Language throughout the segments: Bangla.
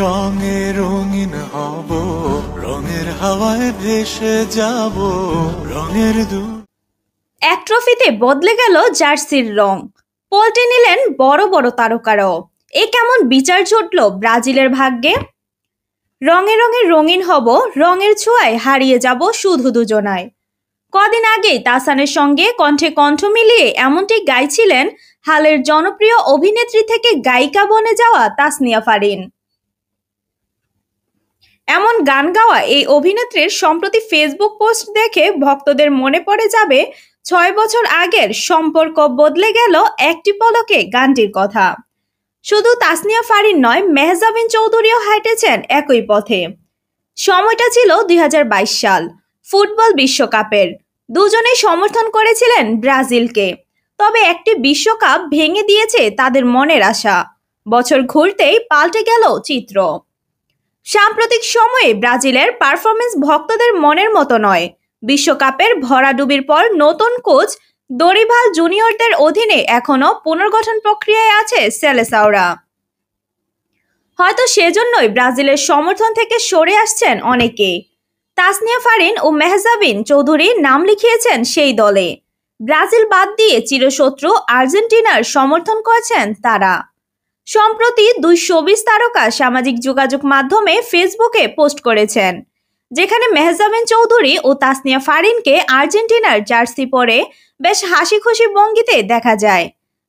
রঙে রঙিন হব, রঙের হাওয়ায় ভেসে যাব, রঙের এক ট্রফিতে বদলে গেল জার্সির রং, পল্টে নিলেন বড় বড় তারকারাও। এ কেমন বিচার জুটল ব্রাজিলের ভাগ্যে? রঙে রঙে রঙিন হব, রঙের ছোঁয়ায় হারিয়ে যাব শুধু দুজনায়। কদিন আগেই তাহসানের সঙ্গে কণ্ঠে কণ্ঠ মিলিয়ে এমনটি গাইছিলেন হালের জনপ্রিয় অভিনেত্রী থেকে গায়িকা বনে যাওয়া তাসনিয়া ফারিন। এমন গান গাওয়া এই অভিনেত্রীর সম্প্রতি ফেসবুক পোস্ট দেখে ভক্তদের মনে পড়ে যাবে 6 বছর আগের সম্পর্ক বদলে গেল একটি পলকে গানটির কথা। শুধু তাসনিয়া ফারিন নয়, মেহজাবিন চৌধুরীও হাঁটেছেন একই পথে। সময়টা ছিল 2022 সাল, ফুটবল বিশ্বকাপের। দুজনেই সমর্থন করেছিলেন ব্রাজিলকে, তবে একটি বিশ্বকাপ ভেঙে দিয়েছে তাদের মনের আশা। বছর ঘুরতেই পাল্টে গেল চিত্র। সাম্প্রতিক সময়ে ব্রাজিলের পারফরমেন্স ভক্তদের মনের মতো নয়। বিশ্বকাপের ভরাডুবির পর নতুন কোচ দরিভাল জুনিয়রদের অধীনে এখনো পুনর্গঠন প্রক্রিয়ায় আছে সেলেসাওরা। হয়তো সেজন্যই ব্রাজিলের সমর্থন থেকে সরে আসছেন অনেকে। তাসনিয়া ফারিন ও মেহজাবিন চৌধুরী নাম লিখিয়েছেন সেই দলে। ব্রাজিল বাদ দিয়ে চিরশত্রু আর্জেন্টিনার সমর্থন করেছেন তারা। সম্প্রতি দুই শোবিজ তারকা সামাজিক যোগাযোগ মাধ্যমে ফেসবুকে পোস্ট করেছেন, যেখানে মেহজাবিন চৌধুরী ও তাসনিয়া ফারিনকে আর্জেন্টিনার জার্সি পরে বেশ হাসি খুশি ভঙ্গিতে দেখা যায়।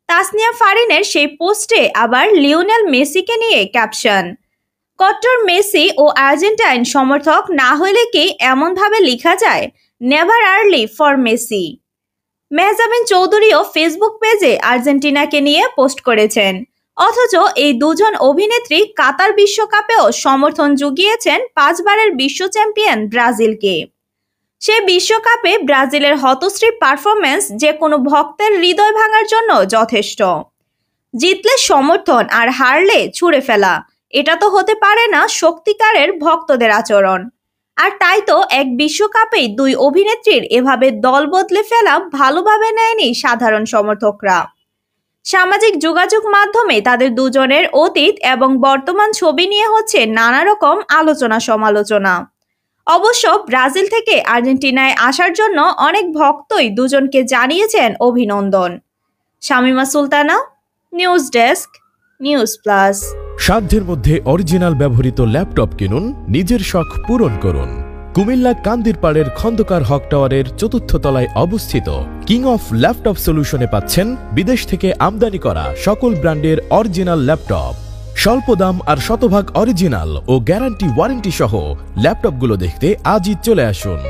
তাসনিয়া ফারিনের সেই পোস্টে আবার লিওনেল মেসিকে নিয়ে ক্যাপশন, কট্টর মেসি ও আর্জেন্টাইন সমর্থক না হলে কি এমনভাবে লেখা যায়, never early for Messi. Mehzabin চৌধুরীও ফেসবুক পেজে আর্জেন্টিনাকে নিয়ে পোস্ট করেছেন, অথচ এই দুজন অভিনেত্রী কাতার বিশ্বকাপেও সমর্থন জুগিয়েছেন 5 বারের বিশ্ব চ্যাম্পিয়ন ব্রাজিলকে। সে বিশ্বকাপে ব্রাজিলের হতশ্রী পারফরমেন্স যে কোনো ভক্তের হৃদয় ভাঙার জন্য যথেষ্ট। জিতলে সমর্থন আর হারলে ছুঁড়ে ফেলা, এটা তো হতে পারে না সত্যিকারের ভক্তদের আচরণ। আর তাই তো এক বিশ্বকাপেই দুই অভিনেত্রীর এভাবে দল বদলে ফেলা ভালোভাবে নেয়নি সাধারণ সমর্থকরা। সামাজিক যোগাযোগ মাধ্যমে তাদের দুজনের অতীত এবং বর্তমান ছবি নিয়ে হচ্ছে নানা রকম আলোচনা সমালোচনা। অবশ্য ব্রাজিল থেকে আর্জেন্টিনায় আসার জন্য অনেক ভক্তই দুজনকে জানিয়েছেন অভিনন্দন। Shamima Sultana, news desk, news plus. সাধ্যের মধ্যে অরিজিনাল ব্যবহৃত ল্যাপটপ কিনুন, নিজের শখ পূরণ করুন। কুমিল্লা কান্দিরপাড়ের খন্দকার হক টাওয়ারের 4র্থ তলায় অবস্থিত কিং অফ ল্যাপটপ সলিউশনে পাচ্ছেন বিদেশ থেকে আমদানি করা সকল ব্র্যান্ডের অরিজিনাল ল্যাপটপ। স্বল্প দাম আর শতভাগ অরিজিনাল ও গ্যারান্টি ওয়ারেন্টি সহ ল্যাপটপগুলো দেখতে আজই চলে আসুন।